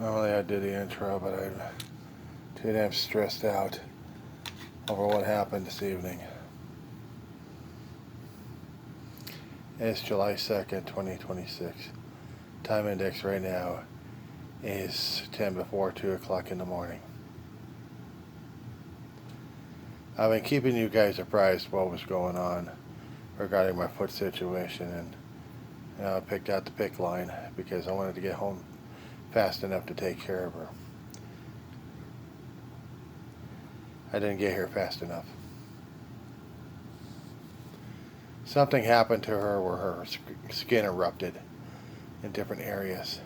Normally I do the intro, but I'm too damn stressed out over what happened this evening. It's July 2nd, 2026. Time index right now is 10 before 2 o'clock in the morning. I've been keeping you guys apprised what was going on regarding my foot situation, and I picked out the pick line because I wanted to get home fast enough to take care of her. I didn't get here fast enough. Something happened to her where her skin erupted in different areas,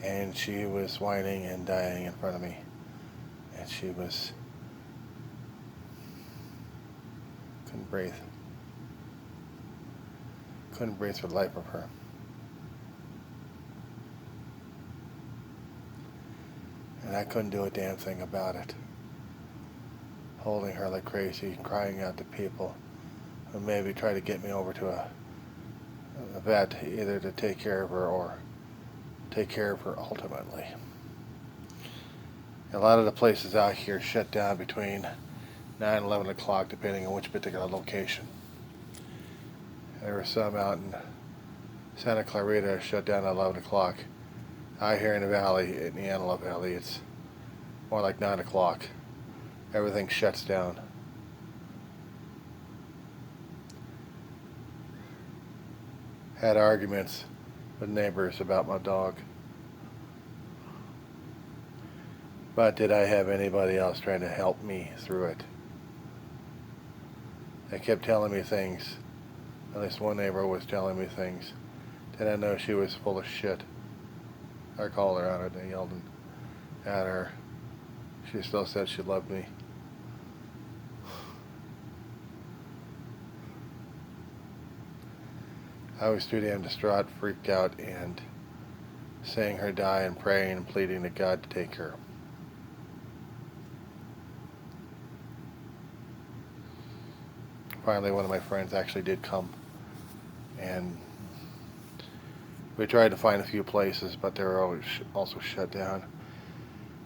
and she was whining and dying in front of me, and she couldn't breathe for the life of her. And I couldn't do a damn thing about it. Holding her like crazy, crying out to people who maybe try to get me over to a vet, either to take care of her or take care of her ultimately. A lot of the places out here shut down between 9 and 11 o'clock, depending on which particular location. There were some out in Santa Clarita shut down at 11 o'clock. Out here in the valley, in the Antelope Valley, it's more like 9 o'clock. Everything shuts down. Had arguments with neighbors about my dog. But did I have anybody else trying to help me through it? They kept telling me things. At least one neighbor was telling me things. Did I know she was full of shit? I called her out and I yelled at her. She still said she loved me. I was too damn distraught, freaked out, and seeing her die and praying and pleading to God to take her. Finally, one of my friends actually did come, and we tried to find a few places, but they were always also shut down.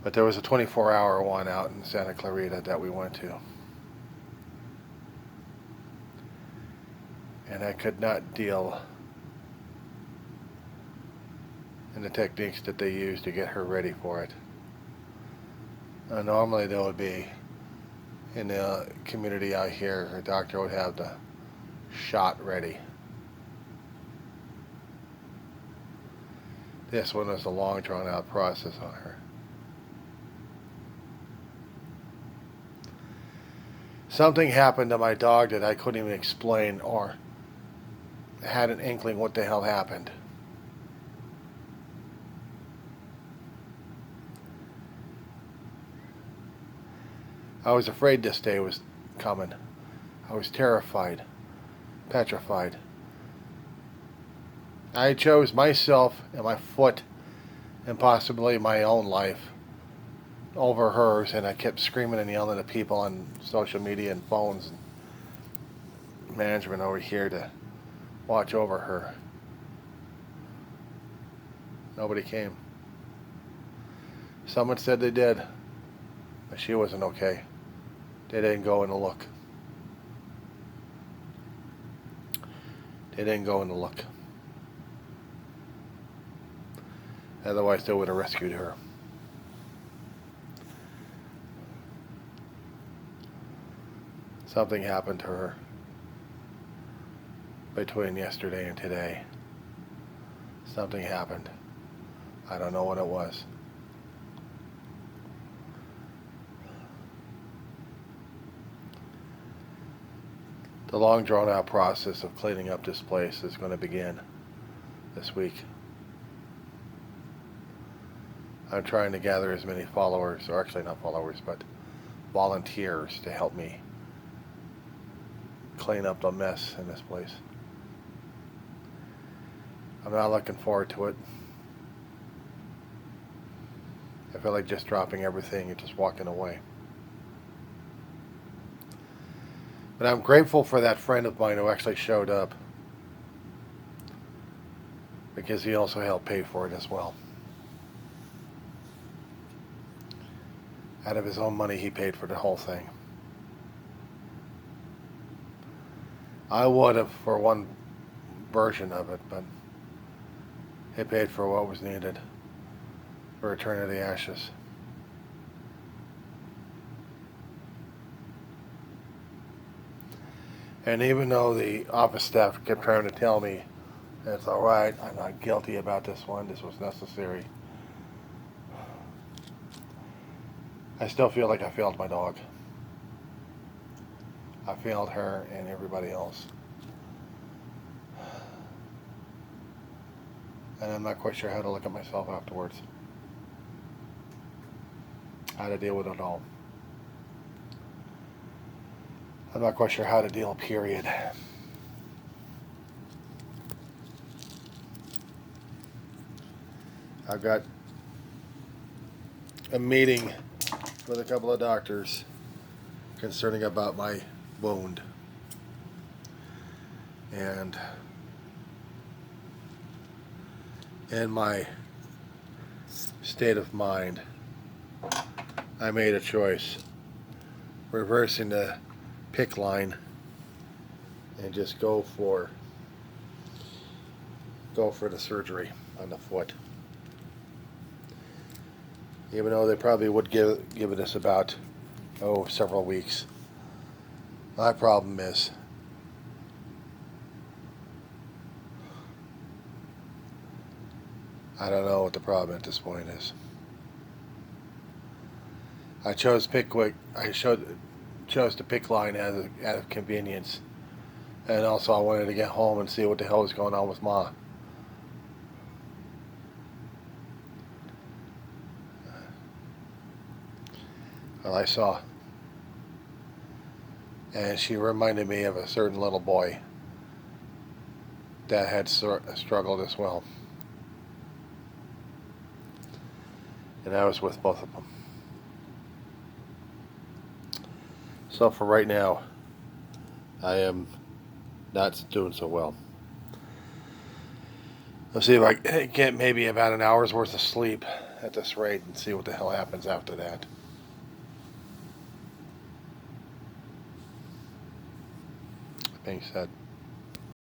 But there was a 24-hour one out in Santa Clarita that we went to. And I could not deal in the techniques that they used to get her ready for it. Normally there would be, in the community out here, her doctor would have the shot ready. This one was a long drawn out process on her. Something happened to my dog that I couldn't even explain or had an inkling what the hell happened. I was afraid this day was coming. I was terrified, petrified. I chose myself and my foot and possibly my own life over hers, and I kept screaming and yelling at people on social media and phones and management over here to watch over her. Nobody came. Someone said they did, but she wasn't okay. They didn't go in to look. They didn't go in to look. Otherwise, they would have rescued her. Something happened to her between yesterday and today. Something happened. I don't know what it was. The long drawn out process of cleaning up this place is going to begin this week. I'm trying to gather as many followers, or actually not followers, but volunteers to help me clean up the mess in this place. I'm not looking forward to it. I feel like just dropping everything and just walking away. But I'm grateful for that friend of mine who actually showed up, because he also helped pay for it as well. Out of his own money, he paid for the whole thing. I would have for one version of it, but he paid for what was needed for Return of the Ashes. And even though the office staff kept trying to tell me, it's all right, I'm not guilty about this one, this was necessary, I still feel like I failed my dog. I failed her and everybody else. And I'm not quite sure how to look at myself afterwards. How to deal with it all. I'm not quite sure how to deal, period. I've got a meeting with a couple of doctors concerning about my wound. And in my state of mind, I made a choice, reversing the pick line and just go for the surgery on the foot. Even though they probably would give it us about several weeks. My problem is I don't know what the problem at this point is. I chose Pickwick. I chose the pick line out of convenience, and also I wanted to get home and see what the hell was going on with Ma. Well, I saw, and she reminded me of a certain little boy that had struggled as well, and I was with both of them. So for right now, I am not doing so well. Let's see if I can get maybe about an hour's worth of sleep at this rate and see what the hell happens after that. That being said,